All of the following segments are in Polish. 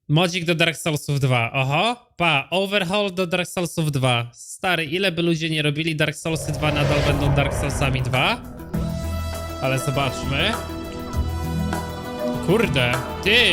Modzik do Dark Soulsów 2. Oho, overhaul do Dark Soulsów 2. Stary, ile by ludzie nie robili, Dark Soulsy 2 nadal będą Dark Soulsami 2. Ale zobaczmy. Kurde, ty!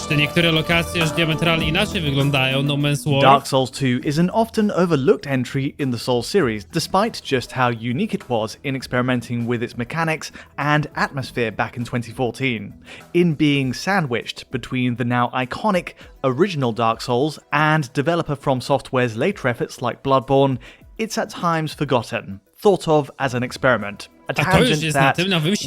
Te niektóre lokacje już diametralnie inaczej wyglądają, No Man's World. Dark Souls 2 is an often overlooked entry in the Souls series, despite just how unique it was in experimenting with its mechanics and atmosphere back in 2014, in being sandwiched between the now iconic original Dark Souls and developer From Software's later efforts like Bloodborne. It's at times forgotten, thought of as an experiment, a tangent that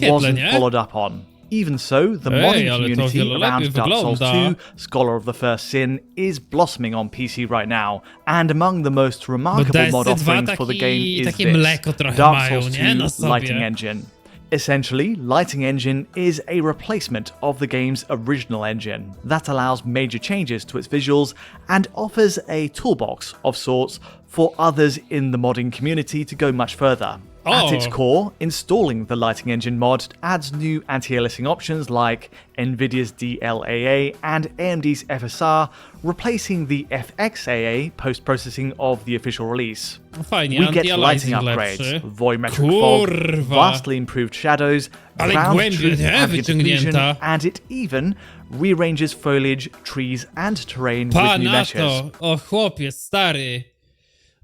wasn't followed up on. Even so, the modding community around Dark Souls 2, Scholar of the First Sin, is blossoming on PC right now, and among the most remarkable mod offerings for the game is this, Dark Souls 2 Lighting Engine. Essentially, Lighting Engine is a replacement of the game's original engine that allows major changes to its visuals and offers a toolbox of sorts for others in the modding community to go much further. At its core, installing the Lighting Engine mod adds new anti-aliasing options like Nvidia's DLAA and AMD's FSR, replacing the FXAA post-processing of the official release. Fajnie, we get lighting upgrades, volumetric fog, vastly improved shadows, ground truth ambient occlusion, and it even rearranges foliage, trees and terrain with new meshes. O chłopie, stary.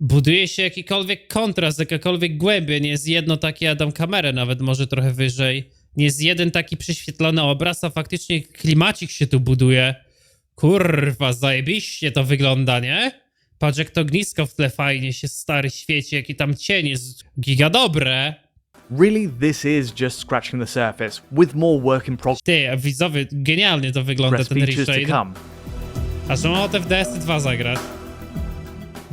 Buduje się jakikolwiek kontrast, jakakolwiek głębia, nie jest jedno takie, ja dam kamerę nawet może trochę wyżej, nie jest jeden taki prześwietlony obraz, a faktycznie klimacik się tu buduje. Kurwa, zajebiście to wygląda, nie? Patrz jak to ognisko w tle fajnie się stary świeci, jaki tam cień jest giga dobre. Really, this is just scratching the surface, with more work in progress. Ty, widzowie, genialnie to wygląda ten reshade. Aż mam ochotę w DS2 zagrać.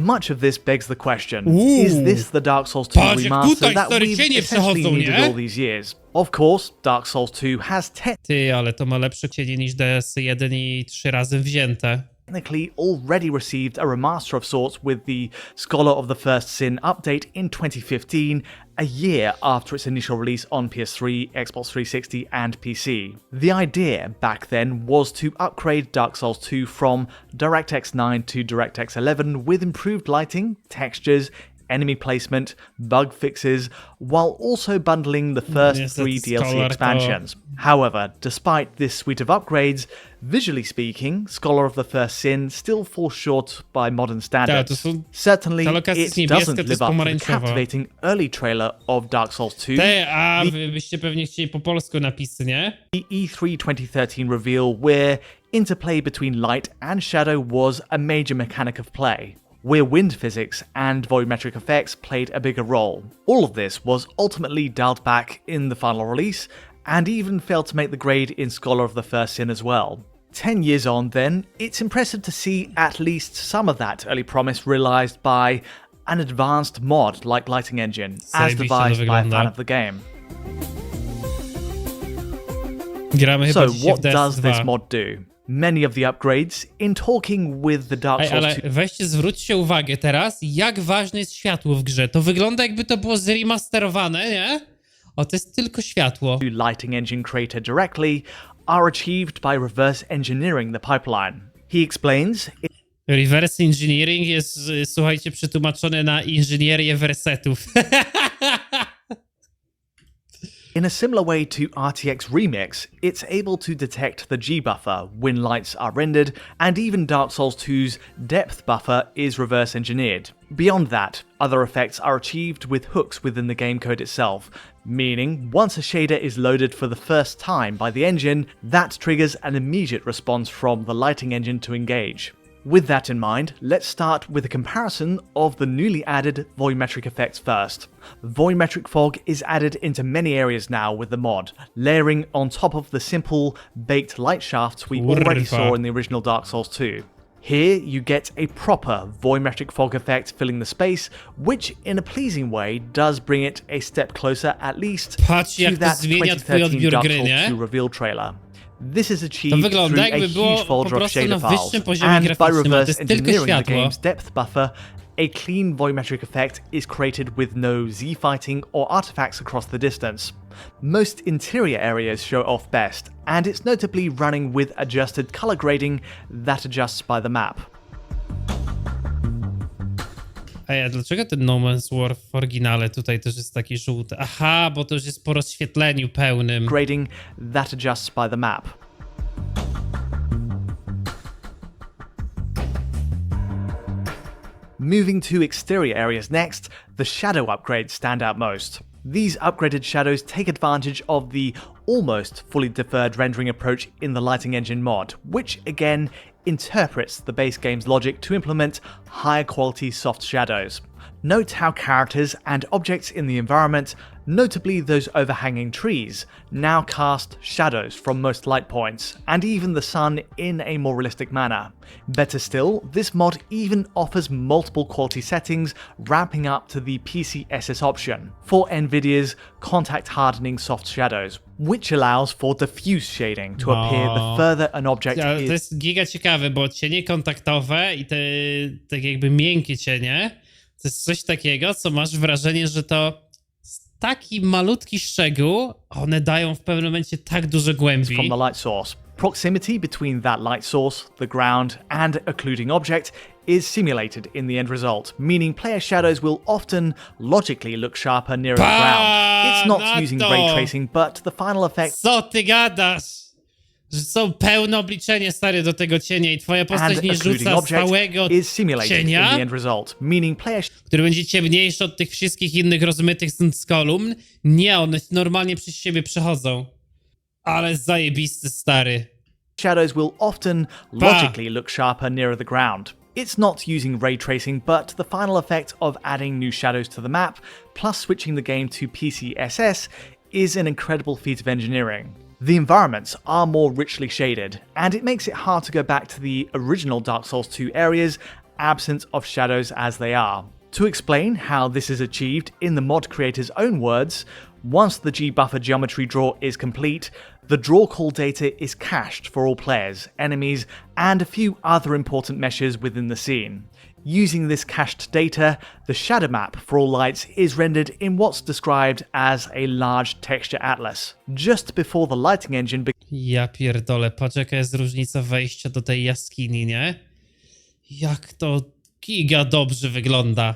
Much of this begs the question, is this the Dark Souls 2 remaster that we've essentially needed all these years? Of course, Dark Souls 2 has Ty, ale to ma lepsze cienie niż DS1 i 3 razy wzięte. Technically already received a remaster of sorts with the Scholar of the First Sin update in 2015, a year after its initial release on PS3, Xbox 360 and PC. The idea back then was to upgrade Dark Souls 2 from DirectX 9 to DirectX 11 with improved lighting, textures, enemy placement, bug fixes, while also bundling the first 3 DLC expansions. However, despite this suite of upgrades, visually speaking, Scholar of the First Sin still falls short by modern standards. Certainly, it doesn't live up to the captivating early trailer of Dark Souls 2. Wy byście pewnie chcieli po polsku napisy, nie? The E3 2013 reveal where interplay between light and shadow was a major mechanic of play, where wind physics and volumetric effects played a bigger role. All of this was ultimately dialed back in the final release, and even failed to make the grade in Scholar of the First Sin as well. 10 years on then, it's impressive to see at least some of that early promise realized by an advanced mod like Lighting Engine, as devised by a fan of the game. So what does this mod do? Many of the upgrades, in talking with the Dark Souls 2... Ale weźcie, zwróćcie uwagę teraz, jak ważne jest światło w grze. To wygląda jakby to było zremasterowane, nie? O, to jest tylko światło. Lighting Engine created directly are achieved by reverse engineering the pipeline. He explains... Reverse engineering jest, słuchajcie, przetłumaczone na inżynierię wersetów. In a similar way to RTX Remix, it's able to detect the G buffer when lights are rendered, and even Dark Souls 2's depth buffer is reverse engineered. Beyond that, other effects are achieved with hooks within the game code itself, meaning once a shader is loaded for the first time by the engine, that triggers an immediate response from the Lighting Engine to engage. With that in mind, let's start with a comparison of the newly added volumetric effects first. Volumetric fog is added into many areas now with the mod, layering on top of the simple, baked light shafts we already saw in the original Dark Souls 2. Here you get a proper volumetric fog effect filling the space, which in a pleasing way does bring it a step closer at least to that 2013 Dark Souls 2 reveal trailer. This is achieved through a huge folder of shader files, and by reverse engineering the game's depth buffer, a clean volumetric effect is created with no Z-fighting or artifacts across the distance. Most interior areas show off best, and it's notably running with adjusted color grading that adjusts by the map. Ej, a dlaczego ten No Man's War w oryginale tutaj też jest taki żółty? Aha, bo to już jest po rozświetleniu pełnym. Grading that adjusts by the map. Moving to exterior areas next, the shadow upgrades stand out most. These upgraded shadows take advantage of the almost fully deferred rendering approach in the lighting engine mod, which again interprets the base game's logic to implement higher quality soft shadows. Note how characters and objects in the environment, notably those overhanging trees, now cast shadows from most light points, and even the sun in a more realistic manner. Better still, this mod even offers multiple quality settings, ramping up to the PCSS option for Nvidia's contact hardening soft shadows, which allows for diffuse shading to appear the further an object To is. jest giga ciekawe, bo cienie kontaktowe i te tak jakby miękkie cienie, to jest coś takiego, co masz wrażenie, że to taki malutki szczegół, one dają w pewnym momencie tak dużo głębi. From the light source. Proximity between that light source, the ground, and occluding object is simulated in the end result, meaning player shadows will often logically look sharper nearer the ground. It's not using ray tracing, but the final effect Co ty gadasz? Że są pełne obliczenie, stary, do tego cienia i twoja postać and nie occluding rzuca object stałego is simulated in the cienia, end result, meaning player który będzie ciemniejszy od tych wszystkich innych rozmytych z kolumn. Nie, one normalnie przez siebie przechodzą. Ale zajebisty, stary. shadows will often logically look sharper nearer the ground. It's not using ray tracing, but the final effect of adding new shadows to the map, plus switching the game to PCSS, is an incredible feat of engineering. The environments are more richly shaded, and it makes it hard to go back to the original Dark Souls 2 areas, absent of shadows as they are. To explain how this is achieved in the mod creator's own words, once the G-buffer geometry draw is complete, the draw call data is cached for all players, enemies, and a few other important meshes within the scene. Using this cached data, the shadow map for all lights is rendered in what's described as a large texture atlas, just before the lighting engine Ja pierdolę, patrz jaka jest różnica wejścia do tej jaskini, nie? Jak to giga dobrze wygląda.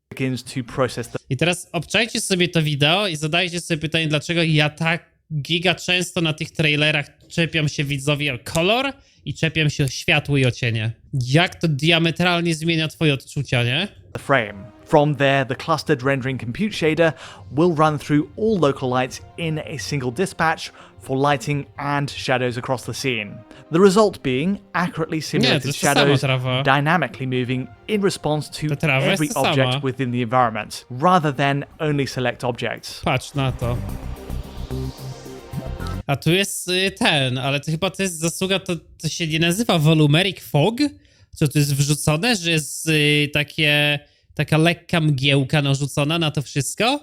begins to process the I teraz obczajcie sobie to wideo i zadajcie sobie pytanie, dlaczego ja tak giga często na tych trailerach czepiam się widzowi o kolor i czepiam się o światło i o cienie. Jak to diametralnie zmienia twoje odczucia, nie? frame. From there, the clustered rendering compute shader will run through all local lights in a single dispatch for lighting and shadows across the scene. The result being accurately simulated jest to samo, shadows trawa. dynamically moving in response to trawa jest every to sama. object within the environment, rather than only select objects. Patrz na to. A tu jest ten, ale to chyba to jest zasługa, to się nie nazywa Volumeric Fog? Co to jest wrzucone, że jest taka lekka mgiełka narzucona na to wszystko?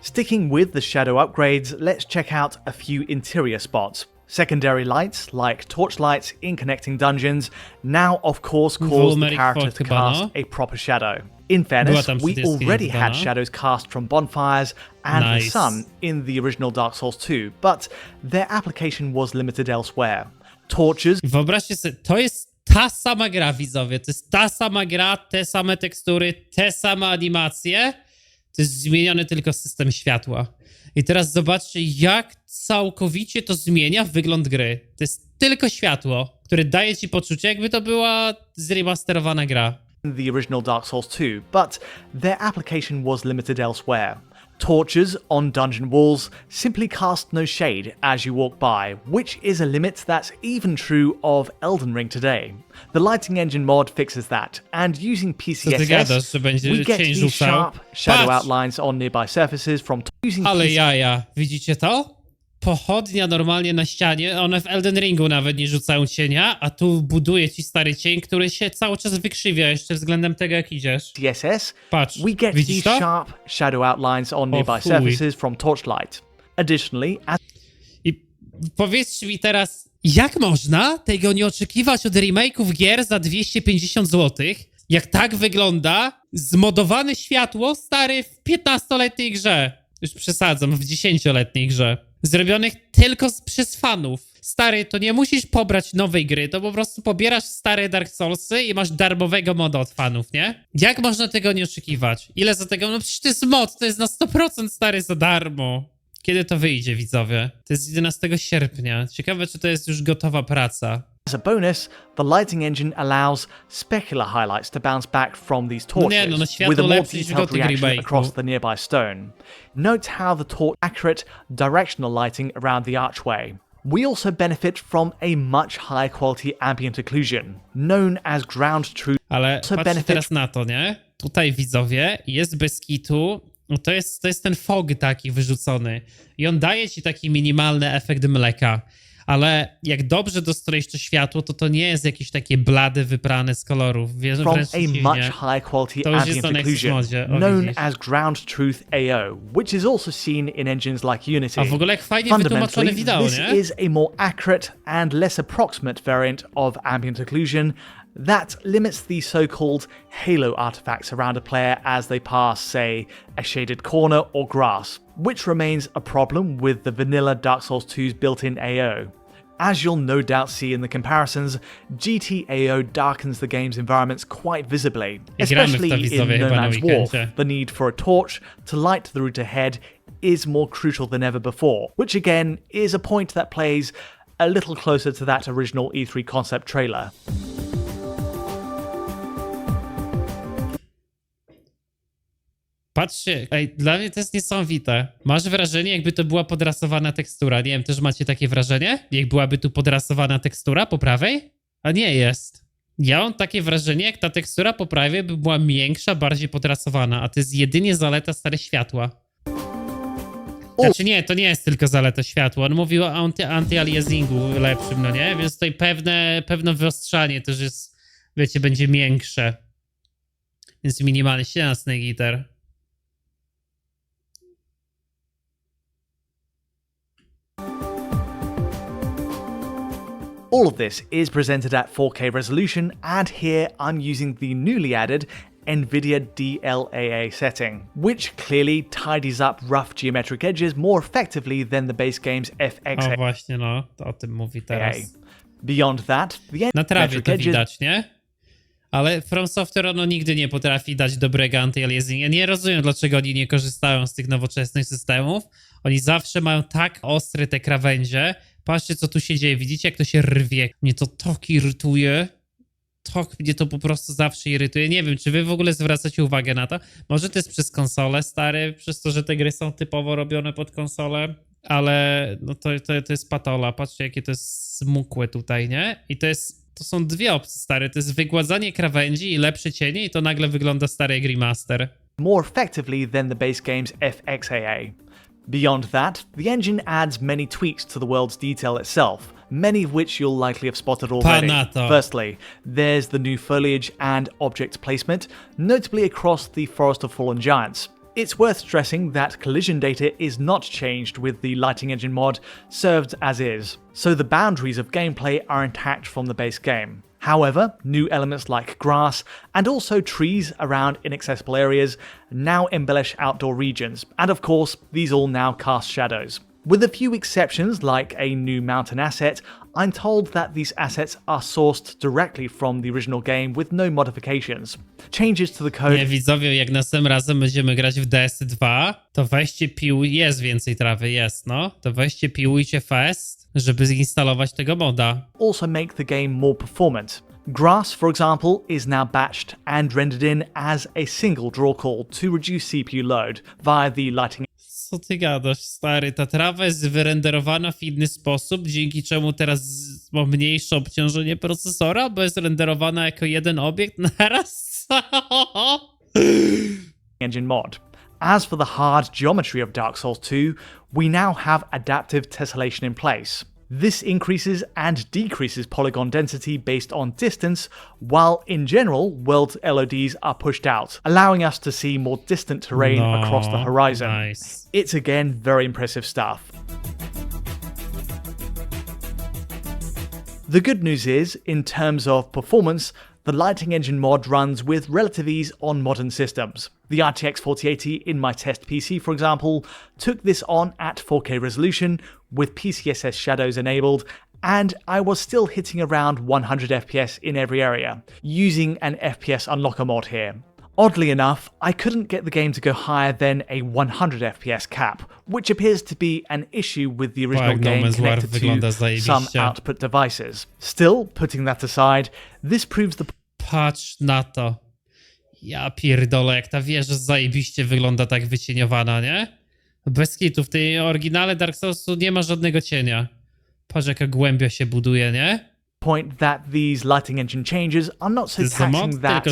Sticking with the shadow upgrades, let's check out a few interior spots. Secondary lights, like torch lights in connecting dungeons, now of course cause the Volumeric character Fog to chyba, cast no. a proper shadow. In fairness, tam we przy tej already screenie had dodana. shadows cast from bonfires and the Nice. sun in the original Dark Souls 2, but their application was limited elsewhere. Torches Wyobraźcie sobie, to jest ta sama gra, widzowie. To jest ta sama gra, te same tekstury, te same animacje. To jest zmieniony tylko system światła. I teraz zobaczcie, jak całkowicie to zmienia wygląd gry. To jest tylko światło, które daje ci poczucie, jakby to była zremasterowana gra. in the original Dark Souls 2, but their application was limited elsewhere. Torches on dungeon walls simply cast no shade as you walk by, which is a limit that's even true of Elden Ring today. The lighting engine mod fixes that, and using Co ty gadasz, że będzie PCSS, we get cień these rzucał? sharp shadow Patrz! outlines on nearby surfaces from using Ale PC jaja, widzicie to? Pochodnia normalnie na ścianie, one w Elden Ringu nawet nie rzucają cienia, a tu buduje ci stary cień, który się cały czas wykrzywia jeszcze względem tego, jak idziesz. PCSS, Patrz, we get widzisz these to? sharp shadow outlines on nearby chuj. surfaces from torchlight. Additionally, as I powiedzcie mi teraz, jak można tego nie oczekiwać od remake'ów gier za 250 zł, jak tak wygląda zmodowane światło, stary, w 15-letniej grze. Już przesadzam, w 10-letniej grze. Zrobionych tylko przez fanów. Stary, to nie musisz pobrać nowej gry, to po prostu pobierasz stare Dark Soulsy i masz darmowego moda od fanów, nie? Jak można tego nie oczekiwać? Ile za tego? No przecież to jest mod, to jest na 100% stary za darmo. Kiedy to wyjdzie, widzowie? To jest 11 sierpnia. Ciekawe, czy to jest już gotowa praca. As a bonus, the lighting engine allows specular highlights to bounce back from these torches, światło with a more lepsze niż w detailed Gothic reaction remake'u. across the nearby stone. Note how the torch accurate directional lighting around the archway. We also benefit from a much higher quality ambient occlusion, known as ground truth. Ale patrzcie teraz na to, nie? Tutaj, widzowie, jest bez kitu. To jest ten fog taki wyrzucony. I on daje ci taki minimalny efekt mleka. Ale jak dobrze dostroisz to światło, to nie jest jakieś takie blade wyprane z kolorów. From a much higher quality ambient occlusion, known as ground truth AO, which is also seen in engines like Unity. A w ogóle jak fajnie wytłumaczone wideo, this nie? is a more accurate and less approximate variant of ambient occlusion that limits the so-called halo artifacts around a player as they pass, say, a shaded corner or grass, which remains a problem with the vanilla Dark Souls 2's built-in AO. As you'll no doubt see in the comparisons, GTAO darkens the game's environments quite visibly, especially in No Man's Wharf. The need for a torch to light the route ahead is more crucial than ever before, which again is a point that plays a little closer to that original E3 concept trailer. Patrzcie, dla mnie to jest niesamowite. Masz wrażenie, jakby to była podrasowana tekstura. Nie wiem, też macie takie wrażenie? Jak byłaby tu podrasowana tekstura po prawej? A nie jest. Ja mam takie wrażenie, jak ta tekstura po prawej by była miększa, bardziej podrasowana, a to jest jedynie zaleta stare światła. Znaczy nie, to nie jest tylko zaleta światła. On mówił o anti-aliasingu lepszym, no nie? Więc tutaj pewne wyostrzanie też jest, wiecie, będzie miększe. Więc minimalnie 17 gitar. All of this is presented at 4K resolution, and here I'm using the newly added NVIDIA DLAA setting, which clearly tidies up rough geometric edges more effectively than the base game's FXAA. O właśnie, no, to o tym mówi teraz. Beyond that, the Na trawie to widać, nie? Ale From Software ono nigdy nie potrafi dać dobrego anti-aliasing. Ja nie rozumiem, dlaczego oni nie korzystają z tych nowoczesnych systemów. Oni zawsze mają tak ostre te krawędzie. Patrzcie, co tu się dzieje. Widzicie, jak to się rwie? Mnie to tak irytuje. Tak mnie to po prostu zawsze irytuje. Nie wiem, czy wy w ogóle zwracacie uwagę na to? Może to jest przez konsolę, stary, przez to, że te gry są typowo robione pod konsolę, ale no to jest patola. Patrzcie, jakie to jest smukłe tutaj, nie? I to są dwie opcje, stary. To jest wygładzanie krawędzi i lepsze cienie i to nagle wygląda stary jak remaster. More effectively than the base game's FXAA. Beyond that, the engine adds many tweaks to the world's detail itself, many of which you'll likely have spotted already. Firstly, there's the new foliage and object placement, notably across the Forest of Fallen Giants. It's worth stressing that collision data is not changed with the lighting engine mod, served as is, so the boundaries of gameplay are intact from the base game. However, new elements like grass and also trees around inaccessible areas now embellish outdoor regions, and of course, these all now cast shadows. With a few exceptions like a new mountain asset, I'm told that these assets are sourced directly from the original game with no modifications. Changes to the code... Nie, widzowie, jak następnym razem będziemy grać w DS2, to weźcie jest więcej trawy, jest, no. To weźcie piłujcie fest, żeby zinstalować tego moda. Also make the game more performant. Grass, for example, is now batched and rendered in as a single draw call to reduce CPU load via the lighting. Co ty gadasz, stary? Ta trawa jest wyrenderowana w inny sposób, dzięki czemu teraz ma mniejsze obciążenie procesora, bo jest renderowana jako jeden obiekt naraz? Engine mod. As for the hard geometry of Dark Souls 2, we now have adaptive tessellation in place. This increases and decreases polygon density based on distance, while in general, world LODs are pushed out, allowing us to see more distant terrain across the horizon. Nice. It's again very impressive stuff. The good news is, in terms of performance, The lighting engine mod runs with relative ease on modern systems. The RTX 4080 in my test PC, for example, took this on at 4K resolution with PCSS shadows enabled, and I was still hitting around 100 FPS in every area, using an FPS unlocker mod here. Oddly enough, I couldn't get the game to go higher than a 100 FPS cap, which appears to be an issue with the original game connected to some output devices. Still, putting that aside, this proves the Patrz na to. Ja pierdolę, jak ta wieża zajebiście wygląda tak wycieniowana, nie? Bez kitu, w tej oryginale Dark Soulsu nie ma żadnego cienia. Patrz, jaka głębia się buduje, nie? point that these lighting engine changes are not so taxing that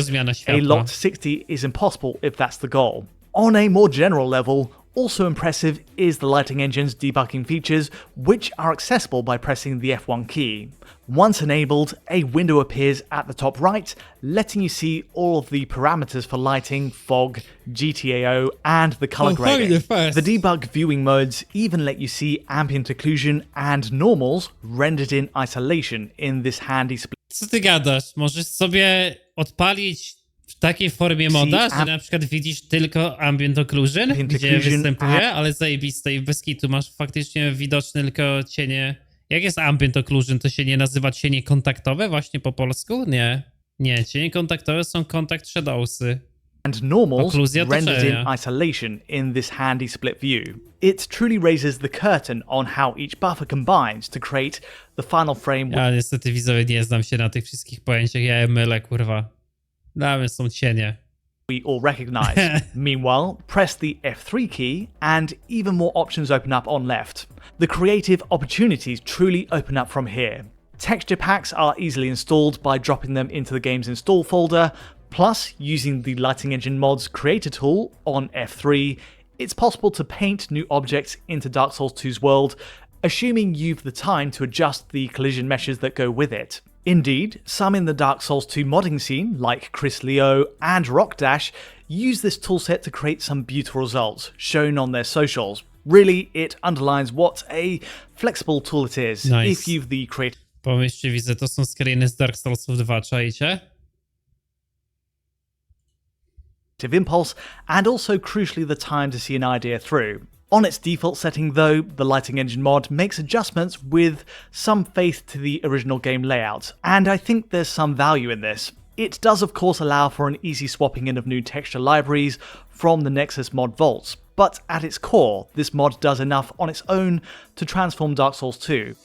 a locked 60 is impossible if that's the goal. On a more general level, also impressive is the lighting engine's debugging features, which are accessible by pressing the F1 key. Once enabled, a window appears at the top right, letting you see all of the parameters for lighting, fog, GTAO, and the color grading. The debug viewing modes even let you see ambient occlusion and normals rendered in isolation in this handy split. Co ty gadasz? Możesz sobie odpalić w takiej formie moda, że na przykład widzisz tylko ambient occlusion, gdzie występuje, ale zajebiste i bez kitu masz faktycznie widoczne tylko cienie. Jak jest ambient occlusion, to się nie nazywa cienie kontaktowe właśnie po polsku? Nie. Nie, cienie kontaktowe są contact shadowsy. And normals rendered in isolation in this handy split view. It truly raises the curtain on how each buffer combines to create the final frame. Ja niestety widzowie nie znam się na tych wszystkich pojęciach, ja je mylę, kurwa. Damy są cienie. We all recognize. Meanwhile, press the F3 key and even more options open up on left. The creative opportunities truly open up from here. Texture packs are easily installed by dropping them into the game's install folder, plus using the lighting engine mod's creator tool on F3, it's possible to paint new objects into Dark Souls 2's world, assuming you've the time to adjust the collision meshes that go with it. Indeed, some in the Dark Souls 2 modding scene, like Chris Leo and Rockdash, use this toolset to create some beautiful results, shown on their socials. Really, it underlines what a flexible tool it is, if you've the creative... Pomyślcie, widzę, to są screeny z Dark Soulsów 2, czajcie? impulse, and also crucially the time to see an idea through. On its default setting though, the lighting engine mod makes adjustments with some faith to the original game layout, and I think there's some value in this. It does of course allow for an easy swapping in of new texture libraries from the Nexus mod vaults, but at its core, this mod does enough on its own to transform Dark Souls 2.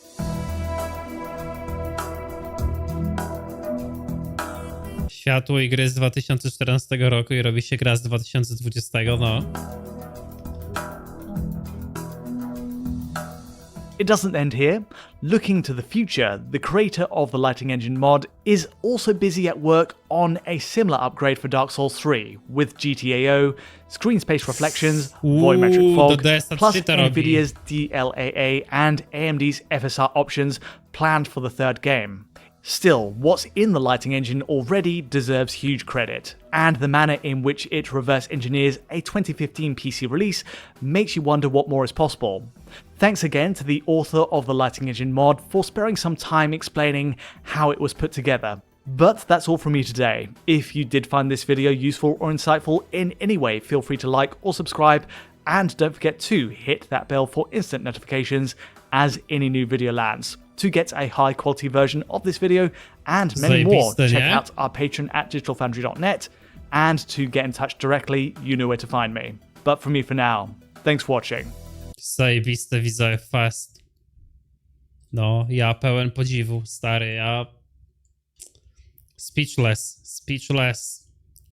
Światło i gry z 2014 roku i robi się gra z 2020, no. It doesn't end here. Looking to the future, the creator of the lighting engine mod is also busy at work on a similar upgrade for Dark Souls 3 with GTAO, screen space reflections, volumetric fog, plus Nvidia's DLAA and AMD's FSR options planned for the third game. Still, what's in the lighting engine already deserves huge credit, and the manner in which it reverse engineers a 2015 PC release makes you wonder what more is possible. Thanks again to the author of the lighting engine mod for sparing some time explaining how it was put together. But that's all from me today. If you did find this video useful or insightful in any way, feel free to like or subscribe, and don't forget to hit that bell for instant notifications as any new video lands. To get a high quality version of this video and many more, check out our Patreon at digitalfoundry.net, and to get in touch directly, you know where to find me. But from me for now, thanks for watching. Zajebiste widzowie, fast. No, ja pełen podziwu, stary, ja... Speechless.